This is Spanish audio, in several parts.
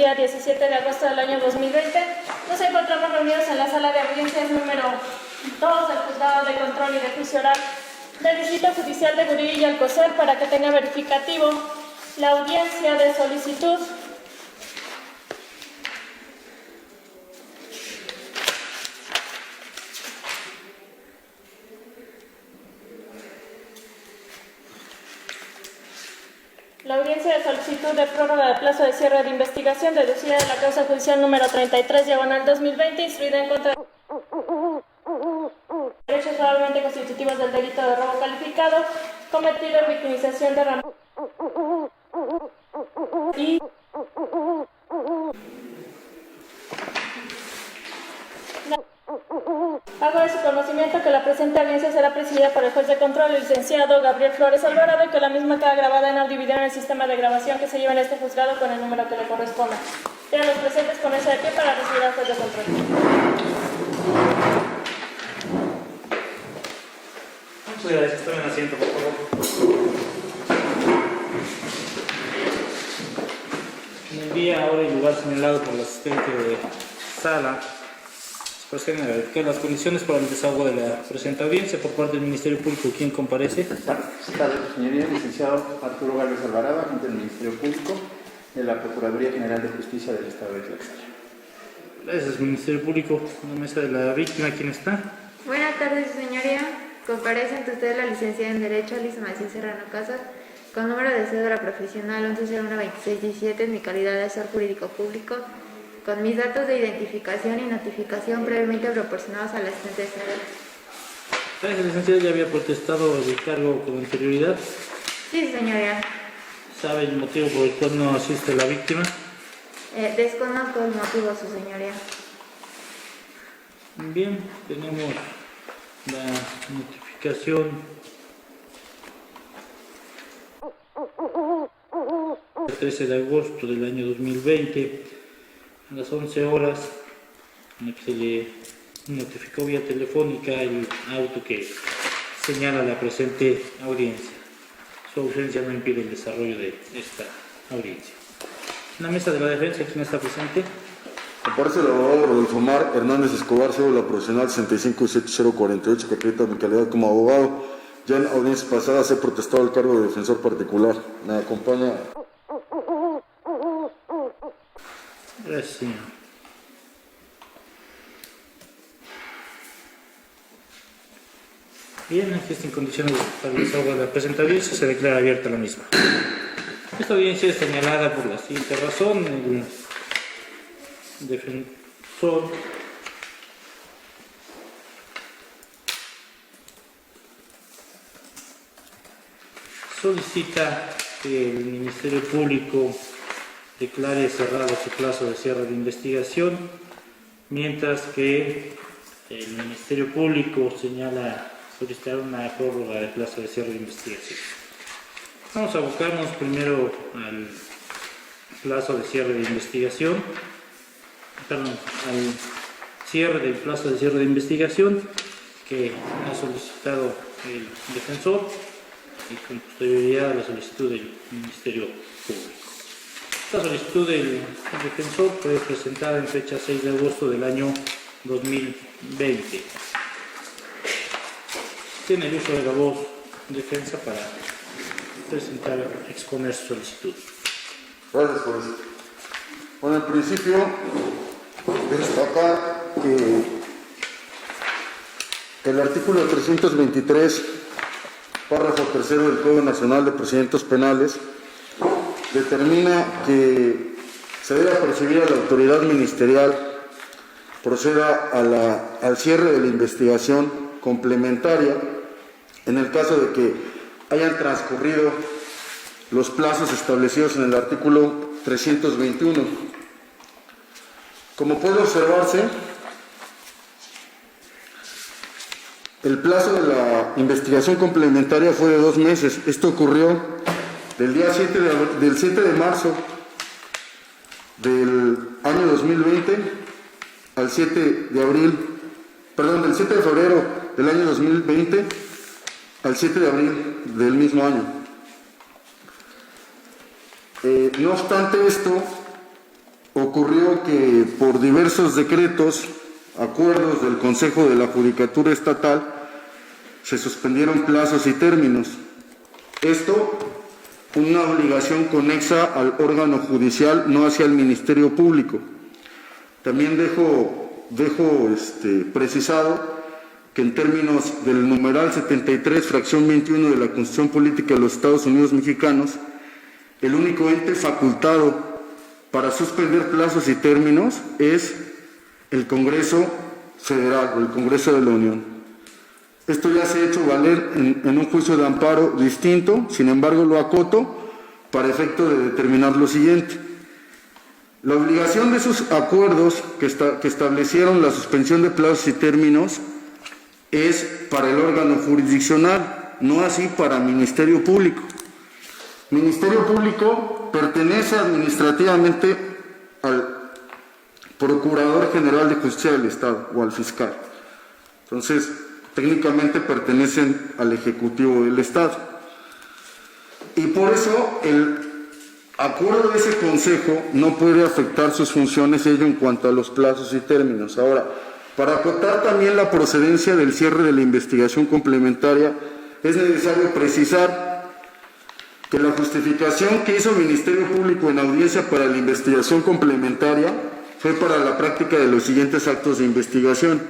día 17 de agosto del año 2020. Nos encontramos reunidos en la sala de audiencias número 2 del Juzgado de Control y de Juicio Oral del Distrito Judicial de Burí y Alcocer para que tenga verificativo la audiencia de solicitud de prórroga de plazo de cierre de investigación deducida de la causa judicial número 33/2020, instruida en contra de derechos probablemente constitutivos del delito de robo calificado cometido en victimización de Ramón y hago de su conocimiento que la presente audiencia será presidida por el juez de control, el licenciado Gabriel Flores Alvarado, y que la misma queda grabada en audio y video en el sistema de grabación que se lleva en este juzgado con el número que le corresponda. Sean los presentes ponerse de pie para recibir al juez de control. Muchas gracias. Tomen asiento, por favor. En el día, hora y lugar señalado por el asistente de sala, proceden a verificar las condiciones para el desahogo de la presente audiencia por parte del Ministerio Público. ¿Quién comparece? Señoría, licenciado Arturo Gálvez Alvarado, agente del Ministerio Público de la Procuraduría General de Justicia del Estado de Tlaxcala. Gracias, Ministerio Público. En la mesa de la víctima, ¿quién está? Buenas tardes, señoría. Comparece ante usted la licenciada en Derecho, Alicia Macías Serrano Casas, con número de cédula profesional 11012617 en mi calidad de asesor jurídico público, con mis datos de identificación y notificación previamente proporcionados al asistente de sala. Gracias, licenciado. ¿Ya había protestado el cargo con anterioridad? Sí, señoría. ¿Sabe el motivo por el cual no asiste la víctima? Desconozco el motivo, su señoría. Bien, tenemos la notificación el 13 de agosto del año 2020 a las 11 horas, en la que se le notificó vía telefónica el auto que señala la presente audiencia. Su ausencia no impide el desarrollo de esta audiencia. En la mesa de la defensa, ¿quién está presente? Aparece el abogado Rodolfo Mar Hernández Escobar, cédula profesional 657048, que acredita mi calidad como abogado. Ya en audiencias pasadas he protestado el cargo de defensor particular. Me acompaña. Gracias, señor. Bien, aquí está en condiciones para el desahogo de la presente audiencia, se declara abierta la misma. Esta audiencia es señalada por la siguiente razón. El defensor solicita que el Ministerio Público declare cerrado su plazo de cierre de investigación, mientras que el Ministerio Público señala solicitar una prórroga de plazo de cierre de investigación. Vamos a abocarnos primero al plazo de cierre de investigación, al cierre del plazo de cierre de investigación que ha solicitado el defensor y con posterioridad a la solicitud del Ministerio Público. Esta solicitud del defensor fue presentada en fecha 6 de agosto del año 2020. Tiene el uso de la voz defensa para presentar, exponer su solicitud. Gracias, juez. Bueno, en principio, destacar que el artículo 323, párrafo tercero del Código Nacional de Procedimientos Penales, determina que se debe percibir a la autoridad ministerial proceda al cierre de la investigación complementaria en el caso de que hayan transcurrido los plazos establecidos en el artículo 321. Como puede observarse, el plazo de la investigación complementaria fue de 2 meses. Esto ocurrió del 7 de marzo del año 2020 al 7 de abril, perdón, del 7 de febrero del año 2020 al 7 de abril del mismo año. No obstante esto, ocurrió que por diversos decretos, acuerdos del Consejo de la Judicatura Estatal, se suspendieron plazos y términos. Esto, una obligación conexa al órgano judicial, no hacia el Ministerio Público. También dejo precisado que en términos del numeral 73, fracción 21 de la Constitución Política de los Estados Unidos Mexicanos, el único ente facultado para suspender plazos y términos es el Congreso Federal o el Congreso de la Unión. Esto ya se ha hecho valer en un juicio de amparo distinto, sin embargo lo acoto para efecto de determinar lo siguiente. La obligación de esos acuerdos que establecieron la suspensión de plazos y términos es para el órgano jurisdiccional, no así para el Ministerio Público. Ministerio Público pertenece administrativamente al Procurador General de Justicia del Estado o al fiscal. Entonces, técnicamente pertenecen al Ejecutivo del Estado. Y por eso el acuerdo de ese Consejo no puede afectar sus funciones, ello en cuanto a los plazos y términos. Ahora, para acotar también la procedencia del cierre de la investigación complementaria, es necesario precisar que la justificación que hizo el Ministerio Público en audiencia para la investigación complementaria fue para la práctica de los siguientes actos de investigación.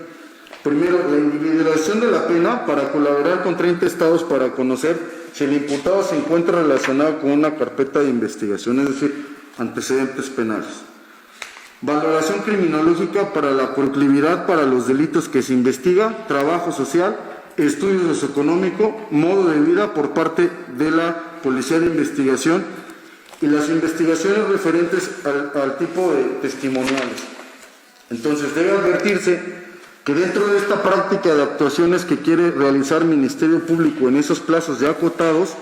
Primero, la individualización de la pena para colaborar con 30 estados para conocer si el imputado se encuentra relacionado con una carpeta de investigación, es decir, antecedentes penales. Valoración criminológica para la proclividad para los delitos que se investiga, trabajo social, estudio socioeconómico, modo de vida por parte de la Policía de Investigación y las investigaciones referentes al tipo de testimoniales. Entonces, debe advertirse que dentro de esta práctica de actuaciones que quiere realizar el Ministerio Público en esos plazos ya acotados,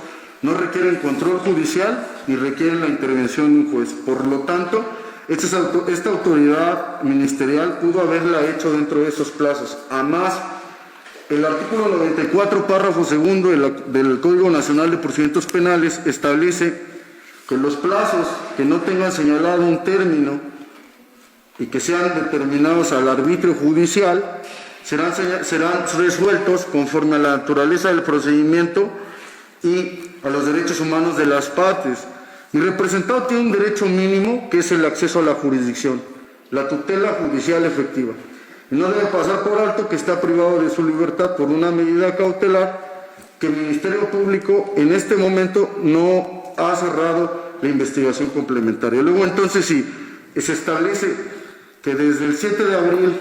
no requieren control judicial ni requieren la intervención de un juez. Por lo tanto, esta autoridad ministerial pudo haberla hecho dentro de esos plazos. Además, el artículo 94, párrafo segundo del Código Nacional de Procedimientos Penales establece que los plazos que no tengan señalado un término y que sean determinados al arbitrio judicial serán resueltos conforme a la naturaleza del procedimiento y a los derechos humanos de las partes. Mi representado tiene un derecho mínimo que es el acceso a la jurisdicción, la tutela judicial efectiva. Y no debe pasar por alto que está privado de su libertad por una medida cautelar que el Ministerio Público en este momento no ha cerrado la investigación complementaria. Luego entonces sí, se establece que desde el 7 de abril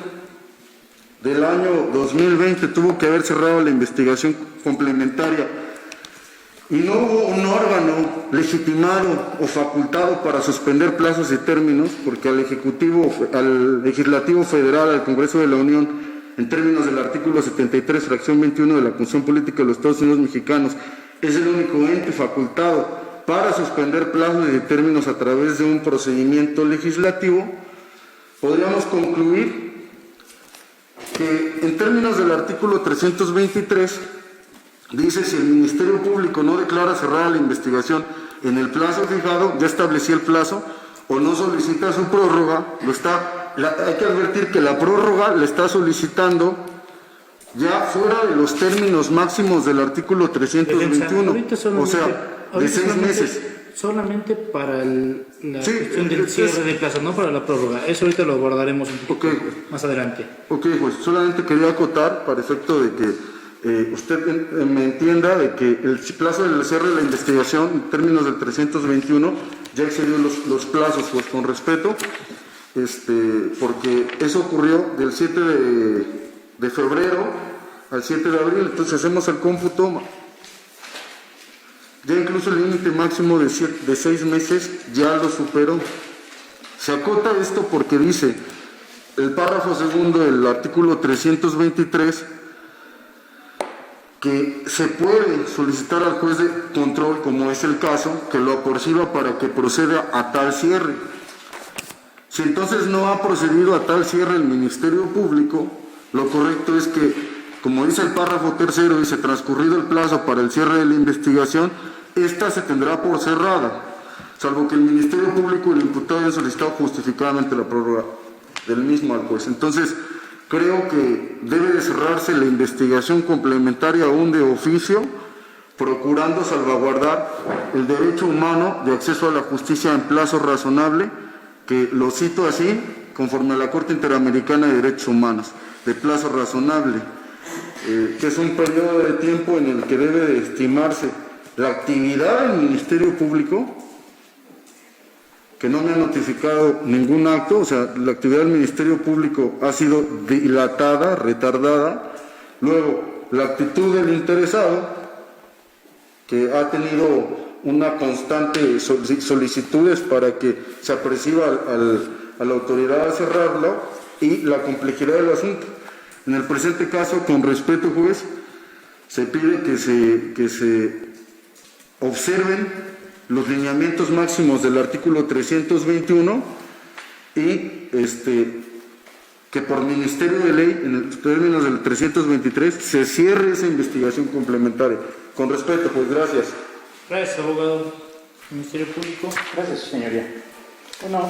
del año 2020 tuvo que haber cerrado la investigación complementaria y no hubo un órgano legitimado o facultado para suspender plazos y términos, porque al Legislativo Federal, al Congreso de la Unión, en términos del artículo 73, fracción 21 de la Constitución Política de los Estados Unidos Mexicanos, es el único ente facultado para suspender plazos y términos a través de un procedimiento legislativo. Podríamos concluir que en términos del artículo 323 dice: si el Ministerio Público no declara cerrada la investigación en el plazo fijado, ya establecí el plazo, o no solicita su prórroga, hay que advertir que la prórroga la está solicitando ya fuera de los términos máximos del artículo 321, o sea, de 6 meses. Solamente para la cuestión del cierre de plazo, no para la prórroga. Eso ahorita lo abordaremos un poco más adelante. Ok, pues solamente quería acotar para efecto de que usted me entienda de que el plazo del cierre de la investigación en términos del 321 ya excedió los plazos, pues con respeto, porque eso ocurrió del 7 de febrero al 7 de abril, entonces hacemos el cómputo, ya incluso el límite máximo de 6 meses ya lo superó. Se acota esto porque dice el párrafo segundo del artículo 323 que se puede solicitar al juez de control, como es el caso, que lo aperciba para que proceda a tal cierre. Si entonces no ha procedido a tal cierre el Ministerio Público, lo correcto es que, como dice el párrafo tercero, dice: transcurrido el plazo para el cierre de la investigación, esta se tendrá por cerrada. salvo que el Ministerio Público y el imputado hayan solicitado justificadamente la prórroga del mismo al juez. Entonces, creo que debe de cerrarse la investigación complementaria aún de oficio, procurando salvaguardar el derecho humano de acceso a la justicia en plazo razonable, que lo cito así, conforme a la Corte Interamericana de Derechos Humanos, de plazo razonable, que es un periodo de tiempo en el que debe de estimarse la actividad del Ministerio Público, que no me ha notificado ningún acto, o sea, la actividad del Ministerio Público ha sido dilatada, retardada. Luego, la actitud del interesado, que ha tenido una constante solicitudes para que se aperciba a la autoridad a cerrarlo, y la complejidad del asunto. En el presente caso, con respeto, juez, se pide que se observen los lineamientos máximos del artículo 321 y que por ministerio de ley, en los términos del 323, se cierre esa investigación complementaria. Con respeto, pues, gracias. Gracias, abogado. Ministerio Público. Gracias, señoría. Bueno,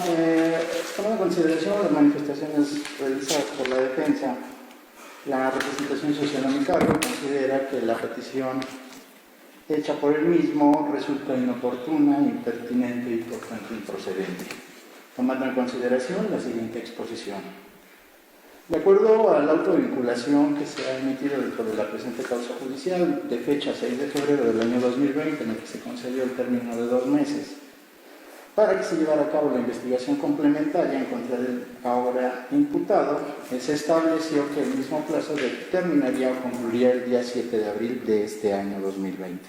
tomando en consideración las manifestaciones realizadas por la defensa, la representación social a mi cargo considera que la petición hecha por él mismo resulta inoportuna, impertinente y por tanto improcedente. Tomando en consideración la siguiente exposición. De acuerdo al auto de vinculación que se ha emitido dentro de la presente causa judicial de fecha 6 de febrero del año 2020, en el que se concedió el término de 2 meses, para que se llevara a cabo la investigación complementaria en contra del ahora imputado, se estableció que el mismo plazo terminaría o concluiría el día 7 de abril de este año 2020.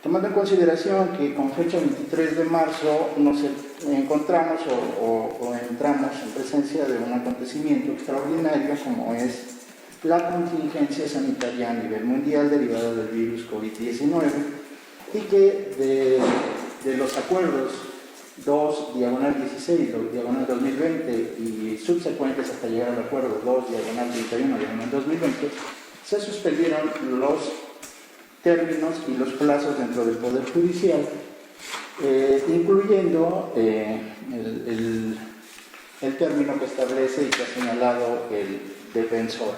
Tomando en consideración que con fecha 23 de marzo nos encontramos o entramos en presencia de un acontecimiento extraordinario como es la contingencia sanitaria a nivel mundial derivada del virus COVID-19 y que de los acuerdos 2/16, 2/2020 y subsecuentes hasta llegar al acuerdo 2/31/2020, se suspendieron los términos y los plazos dentro del Poder Judicial, incluyendo el término que establece y que ha señalado el defensor.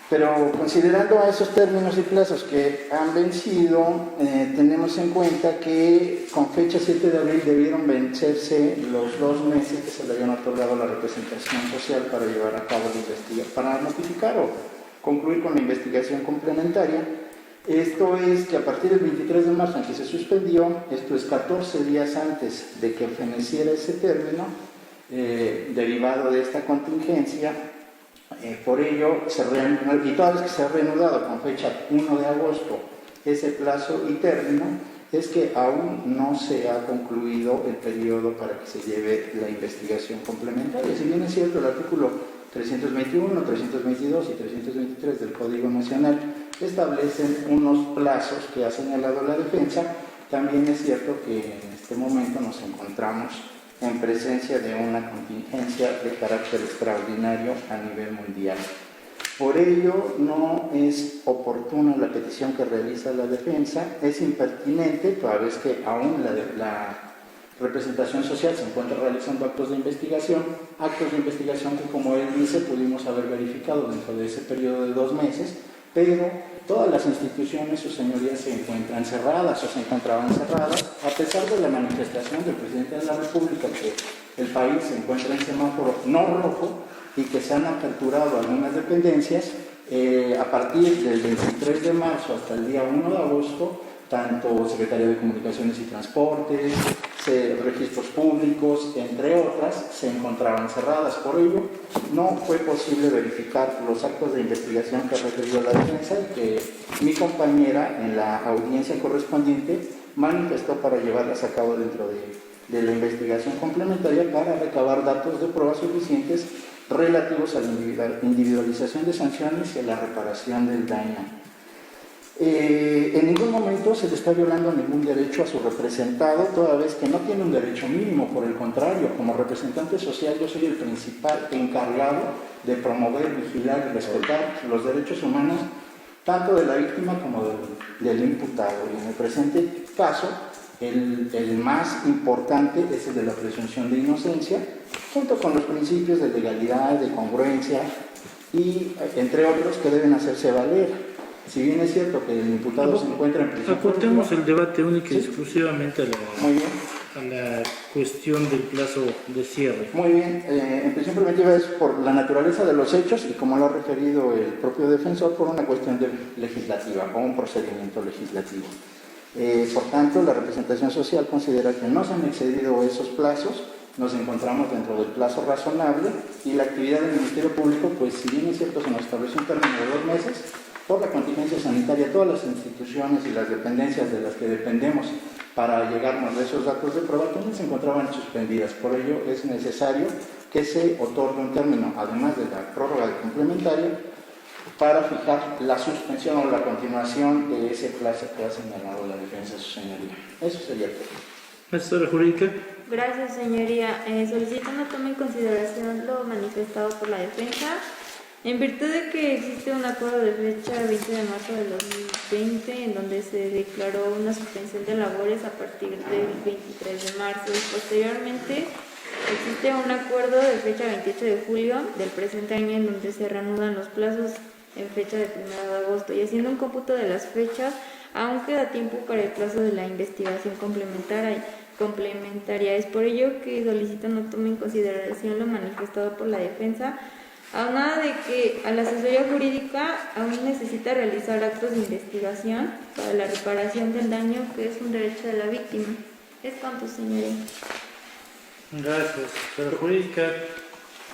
Pero considerando a esos términos y plazos que han vencido, tenemos en cuenta que con fecha 7 de abril debieron vencerse los 2 meses que se le habían otorgado a la representación social para llevar a cabo la investigación, para notificar o concluir con la investigación complementaria. Esto es que a partir del 23 de marzo en que se suspendió, esto es 14 días antes de que feneciera ese término, derivado de esta contingencia, por ello, y toda vez que se ha reanudado con fecha 1 de agosto ese plazo y término, es que aún no se ha concluido el periodo para que se lleve la investigación complementaria. Si bien es cierto, el artículo 321, 322 y 323 del Código Nacional establecen unos plazos que ha señalado la defensa, también es cierto que en este momento nos encontramos en presencia de una contingencia de carácter extraordinario a nivel mundial. Por ello, no es oportuna la petición que realiza la defensa, es impertinente, toda vez que aún la representación social se encuentra realizando actos de investigación que, como él dice, pudimos haber verificado dentro de ese periodo de 2 meses, pero todas las instituciones, sus señorías, se encuentran cerradas o se encontraban cerradas, a pesar de la manifestación del presidente de la República que el país se encuentra en semáforo no rojo y que se han aperturado algunas dependencias. A partir del 23 de marzo hasta el día 1 de agosto, tanto Secretaría de Comunicaciones y Transportes, registros públicos, entre otras, se encontraban cerradas. Por ello, no fue posible verificar los actos de investigación que refirió la defensa y que mi compañera en la audiencia correspondiente manifestó para llevarlas a cabo dentro de la investigación complementaria para recabar datos de pruebas suficientes relativos a la individualización de sanciones y a la reparación del daño. En ningún momento se le está violando ningún derecho a su representado, toda vez que no tiene un derecho mínimo. Por el contrario, como representante social, yo soy el principal encargado de promover, vigilar y respetar los derechos humanos tanto de la víctima como del imputado. Y en el presente caso, El más importante es el de la presunción de inocencia, junto con los principios de legalidad, de congruencia y, entre otros, que deben hacerse valer. Si bien es cierto que el imputado se encuentra en prisión Acortemos preventiva, el debate único y exclusivamente muy bien. a la cuestión del plazo de cierre. Muy bien, en prisión preventiva es por la naturaleza de los hechos y, como lo ha referido el propio defensor, por una cuestión legislativa o un procedimiento legislativo. Por tanto, la representación social considera que no se han excedido esos plazos, nos encontramos dentro del plazo razonable y la actividad del Ministerio Público, pues si bien es cierto se nos estableció un término de 2 meses, por la contingencia sanitaria, todas las instituciones y las dependencias de las que dependemos para llegarnos de esos datos de prueba también se encontraban suspendidas. Por ello es necesario que se otorgue un término, además de la prórroga de complementaria, para fijar la suspensión o la continuación de ese plazo que ha señalado la defensa de su señoría. Eso sería todo. Asesora jurídica. Gracias, señoría. Solicito no tome en consideración lo manifestado por la defensa. En virtud de que existe un acuerdo de fecha 20 de marzo del 2020 en donde se declaró una suspensión de labores a partir del 23 de marzo y posteriormente existe un acuerdo de fecha 28 de julio del presente año en donde se reanudan los plazos en fecha de 1 de agosto y haciendo un cómputo de las fechas aún queda tiempo para el plazo de la investigación complementaria. Es por ello que solicito no tome en consideración lo manifestado por la defensa, aunado de que a la asesoría jurídica aún necesita realizar actos de investigación para la reparación del daño que es un derecho de la víctima. Es cuanto, señoría. Gracias. La jurídica,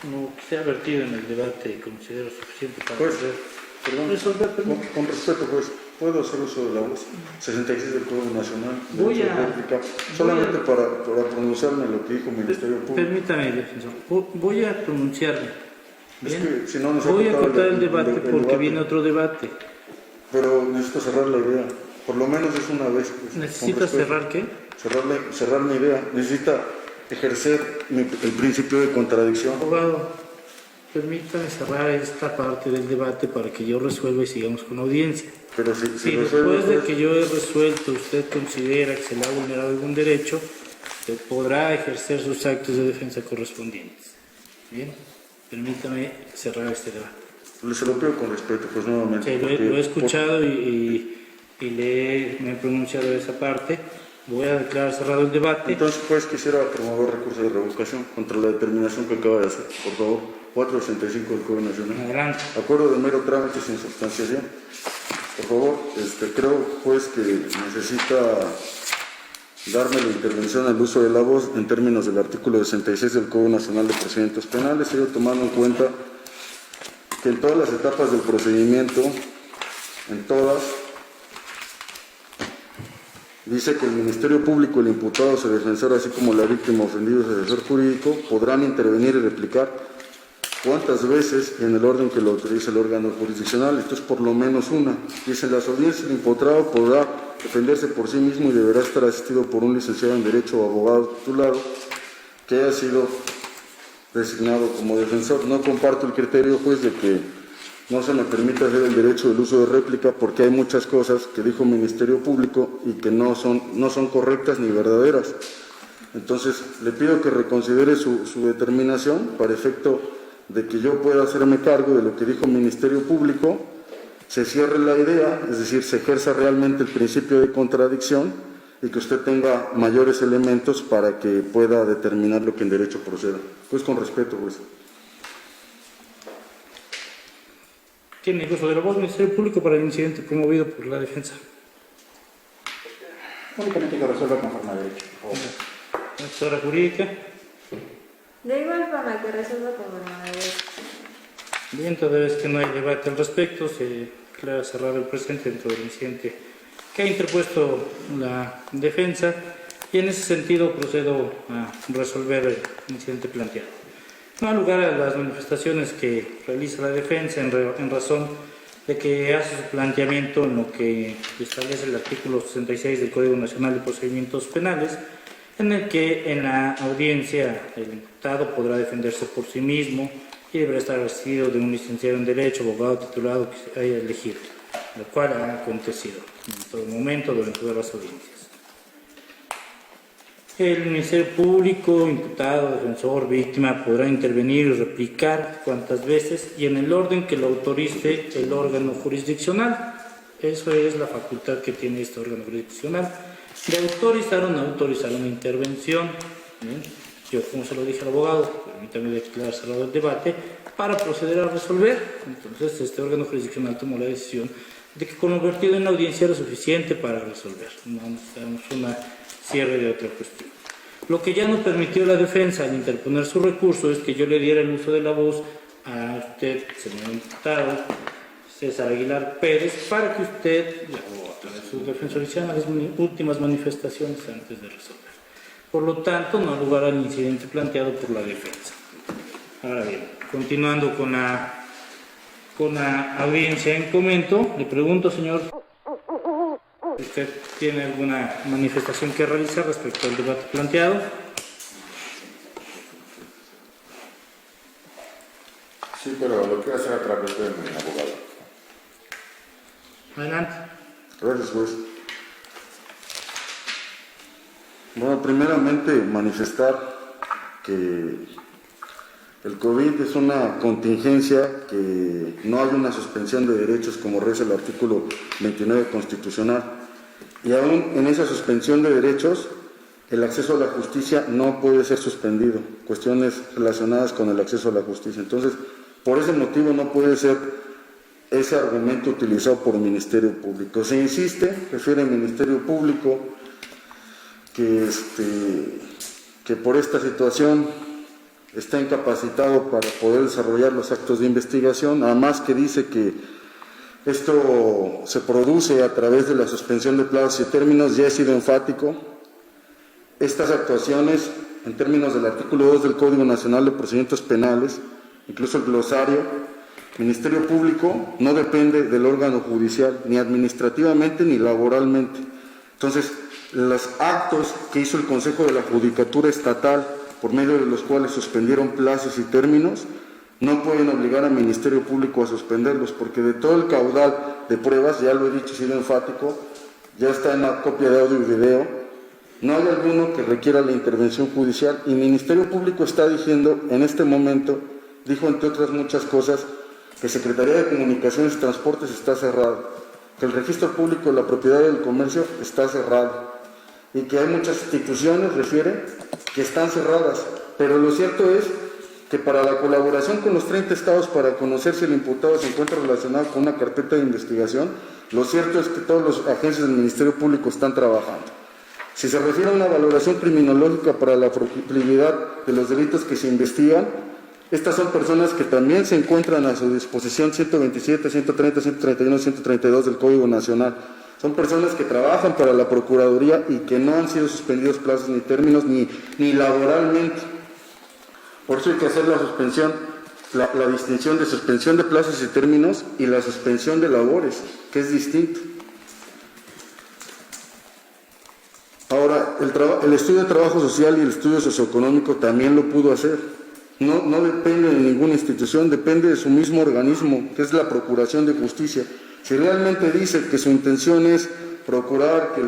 lo que se ha vertido en el debate, considero suficiente para Pues, poder perdón, resolver. con respeto, pues, ¿puedo hacer uso de la voz? 66 del Código Nacional. Voy derecho a- de réplica, solamente para pronunciarme lo que dijo el Ministerio Público. Permítame, defensor. Voy a pronunciarme. Es Bien. que si no, nos ha Voy a cortado cortar el debate porque debate. viene otro debate. Pero necesito cerrar la idea. Por lo menos es una vez. Pues, con ¿Necesitas respeto. cerrar qué? Cerrar mi idea. Necesita ejercer el principio de contradicción. Abogado, permítame cerrar esta parte del debate para que yo resuelva y sigamos con la audiencia. Pero si Si resuelve, después de pues, que yo he resuelto, usted considera que se le ha vulnerado algún derecho, usted podrá ejercer sus actos de defensa correspondientes. Bien, permítame cerrar este debate. se lo pido con respeto, pues nuevamente. Sí, porque- lo he escuchado y me he pronunciado de esa parte. Voy a declarar cerrado el debate. Entonces, pues quisiera promover recurso de revocación contra la determinación que acaba de hacer. Por favor, 465 del Código Nacional. Adelante. Acuerdo de mero trámite sin sustanciación. Por favor, creo pues que necesita darme la intervención al uso de la voz en términos del artículo 66 del Código Nacional de Procedimientos Penales, ello tomando en cuenta que en todas las etapas del procedimiento, en todas, dice que el Ministerio Público, el imputado, su defensor, así como la víctima ofendida y su asesor jurídico, podrán intervenir y replicar cuántas veces y en el orden que lo autorice el órgano jurisdiccional. Esto es por lo menos una. Dice, en las audiencias el imputado podrá defenderse por sí mismo y deberá estar asistido por un licenciado en Derecho o abogado titulado que haya sido designado como defensor. No comparto el criterio, pues, de que no se me permite hacer el derecho del uso de réplica porque hay muchas cosas que dijo el Ministerio Público y que no son correctas ni verdaderas. Entonces, le pido que reconsidere su determinación para efecto de que yo pueda hacerme cargo de lo que dijo el Ministerio Público, se cierre la idea, es decir, se ejerza realmente el principio de contradicción y que usted tenga mayores elementos para que pueda determinar lo que en derecho proceda. Pues con respeto, pues. Tiene el uso de la voz Ministerio Público para el incidente promovido por la defensa. Únicamente que resuelva conforme a derecho, por favor. Asesora jurídica. De igual forma que resuelva como derecho. Bien, toda vez que no hay debate al respecto, se declara cerrado el presente dentro del incidente que ha interpuesto la defensa y en ese sentido procedo a resolver el incidente planteado. No da lugar a las manifestaciones que realiza la defensa en razón de que hace su planteamiento en lo que establece el artículo 66 del Código Nacional de Procedimientos Penales, en el que en la audiencia el imputado podrá defenderse por sí mismo y deberá estar asistido de un licenciado en Derecho, abogado titulado que se haya elegido, lo cual ha acontecido en todo momento durante todas las audiencias. El Ministerio Público, imputado, defensor, víctima, podrá intervenir y replicar cuantas veces y en el orden que lo autorice el órgano jurisdiccional. Eso es la facultad que tiene este órgano jurisdiccional, de autorizar o no autorizar una intervención. Yo, como se lo dije al abogado, permítame declarar cerrado el debate, para proceder a resolver. Entonces, este órgano jurisdiccional tomó la decisión de que con lo vertido en la audiencia era suficiente para resolver. No necesitamos una cierre de otra cuestión. Lo que ya no permitió la defensa al interponer su recurso es que yo le diera el uso de la voz a usted, señor imputado, César Aguilar Pérez, para que usted, o a través de su defensor, hiciera las últimas manifestaciones antes de resolver. Por lo tanto, no ha lugar al incidente planteado por la defensa. Ahora bien, continuando con la audiencia en comento, le pregunto, señor, ¿usted tiene alguna manifestación que realizar respecto al debate planteado? Sí, pero lo quiero hacer a través de mi abogado. Adelante. Gracias, juez. Bueno, primeramente manifestar que el COVID es una contingencia, que no hay una suspensión de derechos como reza el artículo 29 constitucional. Y aún en esa suspensión de derechos, el acceso a la justicia no puede ser suspendido. Cuestiones relacionadas con el acceso a la justicia. Entonces, por ese motivo no puede ser ese argumento utilizado por el Ministerio Público. Se insiste, refiere al Ministerio Público, que por esta situación está incapacitado para poder desarrollar los actos de investigación, además que dice que esto se produce a través de la suspensión de plazos y términos. Ya he sido enfático. Estas actuaciones, en términos del artículo 2 del Código Nacional de Procedimientos Penales, incluso el glosario, Ministerio Público no depende del órgano judicial, ni administrativamente ni laboralmente. Entonces, los actos que hizo el Consejo de la Judicatura Estatal, por medio de los cuales suspendieron plazos y términos, no pueden obligar al Ministerio Público a suspenderlos, porque de todo el caudal de pruebas, ya lo he dicho, he sido enfático, ya está en la copia de audio y video, no hay alguno que requiera la intervención judicial, y el Ministerio Público está diciendo en este momento, dijo entre otras muchas cosas, que Secretaría de Comunicaciones y Transportes está cerrado, que el Registro Público de la Propiedad del Comercio está cerrado, y que hay muchas instituciones, refiere, que están cerradas, pero lo cierto es que para la colaboración con los 30 estados para conocer si el imputado se encuentra relacionado con una carpeta de investigación, lo cierto es que todas las agencias del Ministerio Público están trabajando. Si se refiere a una valoración criminológica para la proclividad de los delitos que se investigan, estas son personas que también se encuentran a su disposición 127, 130, 131, 132 del Código Nacional. Son personas que trabajan para la Procuraduría y que no han sido suspendidos plazos ni términos ni laboralmente. Por eso hay que hacer la suspensión, la distinción de suspensión de plazos y términos y la suspensión de labores, que es distinto. Ahora, el estudio de trabajo social y el estudio socioeconómico también lo pudo hacer. No depende de ninguna institución, depende de su mismo organismo, que es la Procuración de Justicia. Si realmente dice que su intención es procurar que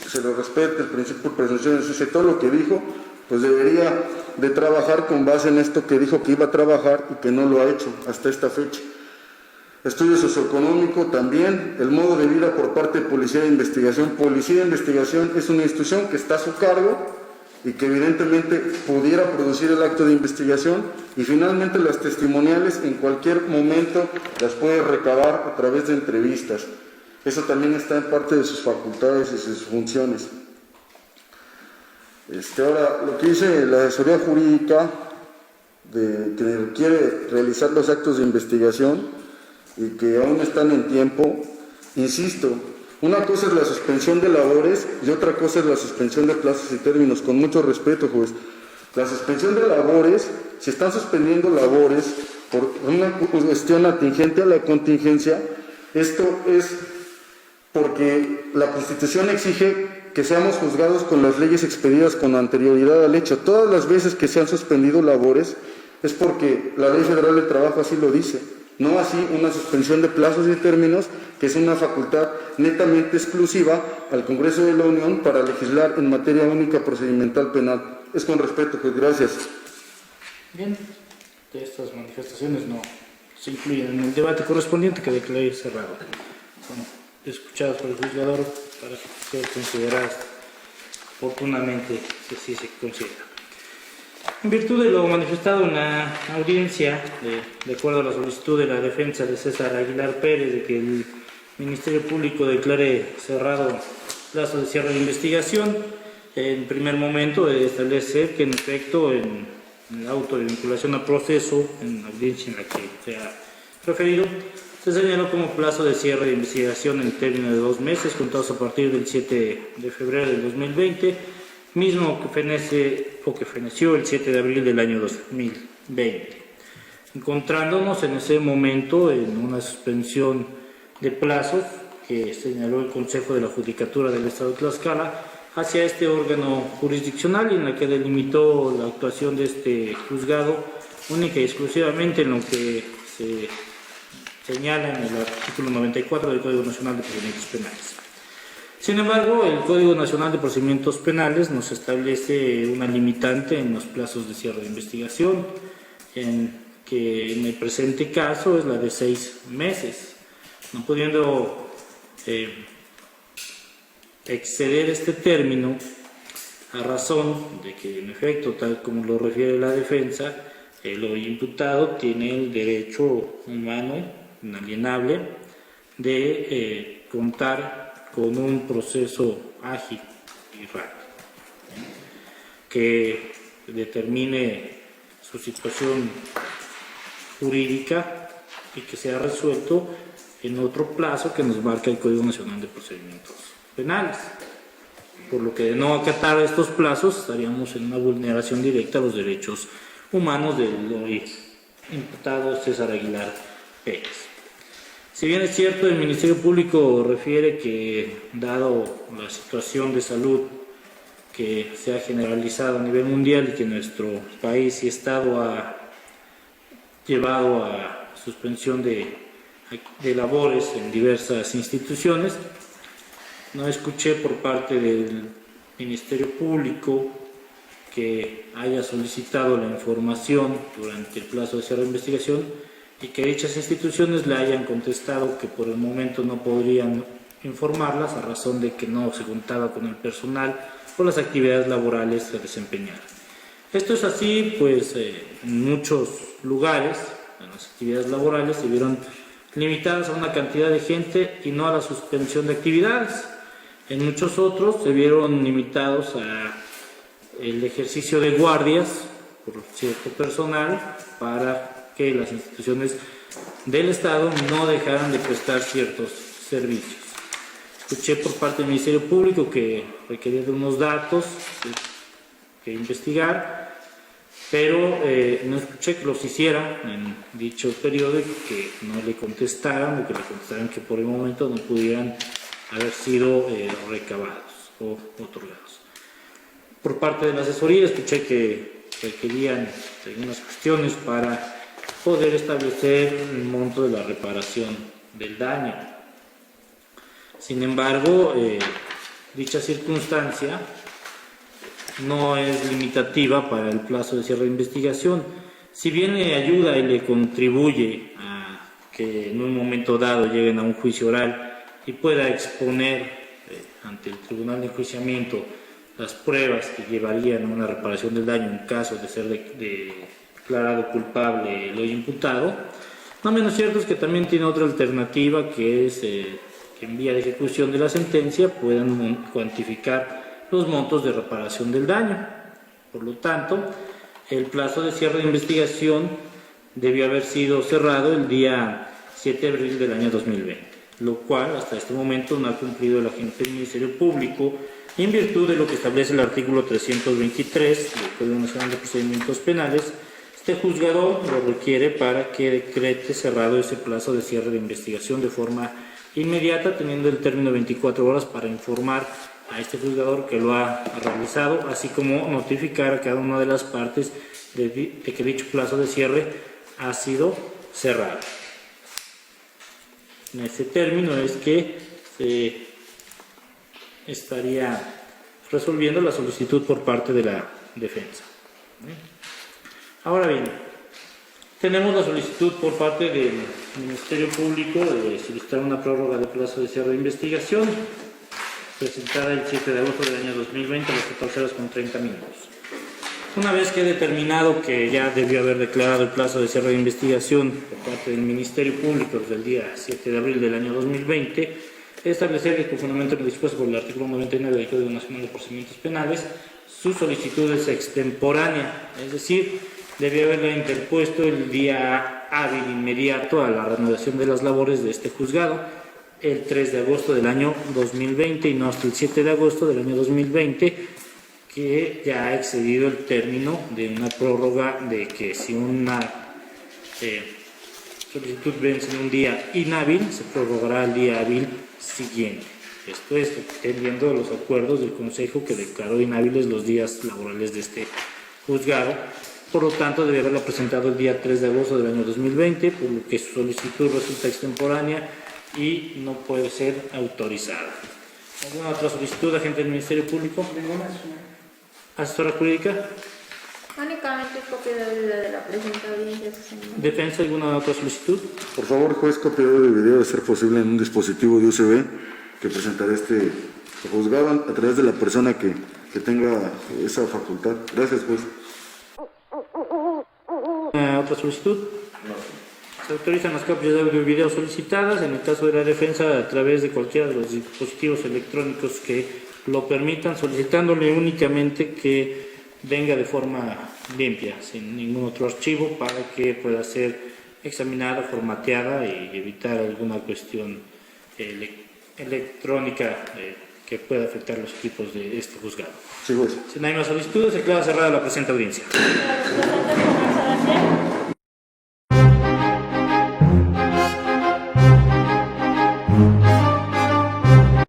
se le respete el principio de presunción de inocencia, todo lo que dijo, pues debería de trabajar con base en esto que dijo que iba a trabajar y que no lo ha hecho hasta esta fecha. Estudio socioeconómico también, el modo de vida por parte de Policía de Investigación. Policía de Investigación es una institución que está a su cargo y que evidentemente pudiera producir el acto de investigación, y finalmente las testimoniales en cualquier momento las puede recabar a través de entrevistas. Eso también está en parte de sus facultades y sus funciones. Ahora, lo que dice la asesoría jurídica que quiere realizar los actos de investigación y que aún están en tiempo, insisto, una cosa es la suspensión de labores y otra cosa es la suspensión de plazos y términos. Con mucho respeto, juez. La suspensión de labores, si están suspendiendo labores por una cuestión atingente a la contingencia, esto es porque la Constitución exige que seamos juzgados con las leyes expedidas con anterioridad al hecho. Todas las veces que se han suspendido labores es porque la Ley Federal del Trabajo así lo dice. no así una suspensión de plazos y términos, que es una facultad netamente exclusiva al Congreso de la Unión para legislar en materia única procedimental penal. Es con respeto, pues gracias. Bien, de estas manifestaciones no se incluyen en el debate correspondiente que declaré cerrado. Son escuchadas por el juzgador para ser consideradas oportunamente, si así se considera. En virtud de lo manifestado en la audiencia, de acuerdo a la solicitud de la defensa de César Aguilar Pérez de que el Ministerio Público declare cerrado plazo de cierre de investigación, en primer momento de establecer que en efecto en el auto de vinculación a proceso, en la audiencia en la que se ha referido, se señaló como plazo de cierre de investigación en término de 2 meses, contados a partir del 7 de febrero del 2020, mismo que feneció el 7 de abril del año 2020. Encontrándonos en ese momento en una suspensión de plazos que señaló el Consejo de la Judicatura del Estado de Tlaxcala hacia este órgano jurisdiccional, y en la que delimitó la actuación de este juzgado única y exclusivamente en lo que se señala en el artículo 94 del Código Nacional de Procedimientos Penales. Sin embargo, el Código Nacional de Procedimientos Penales nos establece una limitante en los plazos de cierre de investigación, que en el presente caso es la de 6 meses, no pudiendo exceder este término a razón de que, en efecto, tal como lo refiere la defensa, el hoy imputado tiene el derecho humano inalienable de contar con un proceso ágil y rápido, que determine su situación jurídica y que sea resuelto en otro plazo que nos marca el Código Nacional de Procedimientos Penales. Por lo que de no acatar estos plazos estaríamos en una vulneración directa a los derechos humanos del hoy imputado César Aguilar Pérez. Si bien es cierto, el Ministerio Público refiere que, dado la situación de salud que se ha generalizado a nivel mundial y que nuestro país y Estado ha llevado a suspensión de labores en diversas instituciones, no escuché por parte del Ministerio Público que haya solicitado la información durante el plazo de cierre de investigación y que dichas instituciones le hayan contestado que por el momento no podrían informarlas a razón de que no se contaba con el personal o las actividades laborales que desempeñar. Esto es así, pues en muchos lugares las actividades laborales se vieron limitadas a una cantidad de gente y no a la suspensión de actividades. En muchos otros se vieron limitados a el ejercicio de guardias por cierto personal para que las instituciones del Estado no dejaran de prestar ciertos servicios. Escuché por parte del Ministerio Público que requería de unos datos que investigar, pero no escuché que los hiciera en dicho periodo y que no le contestaran o que le contestaran que por el momento no pudieran haber sido recabados o otorgados. Por parte de la asesoría escuché que requerían algunas cuestiones para poder establecer el monto de la reparación del daño. Sin embargo, dicha circunstancia no es limitativa para el plazo de cierre de investigación. Si bien le ayuda y le contribuye a que en un momento dado lleguen a un juicio oral y pueda exponer ante el Tribunal de Enjuiciamiento las pruebas que llevarían a una reparación del daño en caso de ser declarado culpable el hoy imputado, no menos cierto es que también tiene otra alternativa, que es que en vía de ejecución de la sentencia puedan cuantificar los montos de reparación del daño. Por lo tanto, el plazo de cierre de investigación debió haber sido cerrado el día 7 de abril del año 2020, lo cual hasta este momento no ha cumplido el agente del Ministerio Público en virtud de lo que establece el artículo 323 del Código Nacional de Procedimientos Penales. Este juzgador lo requiere para que decrete cerrado ese plazo de cierre de investigación de forma inmediata, teniendo el término de 24 horas para informar a este juzgador que lo ha realizado, así como notificar a cada una de las partes de que dicho plazo de cierre ha sido cerrado. en ese término es que se estaría resolviendo la solicitud por parte de la defensa. Ahora bien, tenemos la solicitud por parte del Ministerio Público de solicitar una prórroga de plazo de cierre de investigación, presentada el 7 de agosto del año 2020 a las 14:30. Una vez que he determinado que ya debió haber declarado el plazo de cierre de investigación por parte del Ministerio Público desde el día 7 de abril del año 2020, establecer que con fundamento en lo dispuesto por el artículo 99 del Código Nacional de Procedimientos Penales, su solicitud es extemporánea, es decir, debía haberla interpuesto el día hábil inmediato a la reanudación de las labores de este juzgado, el 3 de agosto del año 2020 y no hasta el 7 de agosto del año 2020, que ya ha excedido el término de una prórroga de que si una solicitud vence en un día inhábil, se prorrogará al día hábil siguiente. Esto es atendiendo los acuerdos del Consejo que declaró inhábiles los días laborales de este juzgado. Por lo tanto, debe haberla presentado el día 3 de agosto del año 2020, por lo que su solicitud resulta extemporánea y no puede ser autorizada. ¿Alguna otra solicitud, agente del Ministerio Público? ¿Asesora jurídica? Únicamente copia de la presente audiencia, su señoría. ¿Defensa alguna otra solicitud? Por favor, juez, copiador de video de ser posible en un dispositivo de USB que presentará este juzgado a través de la persona que tenga esa facultad. Gracias, juez. ¿Otra solicitud? No. Se autorizan las copias de audio y video solicitadas, en el caso de la defensa, a través de cualquiera de los dispositivos electrónicos que lo permitan, solicitándole únicamente que venga de forma limpia, sin ningún otro archivo, para que pueda ser examinada, formateada y evitar alguna cuestión electrónica que pueda afectar los equipos de este juzgado. Sí, juez. Si no hay más solicitudes, se declara cerrada la presente audiencia. Gracias,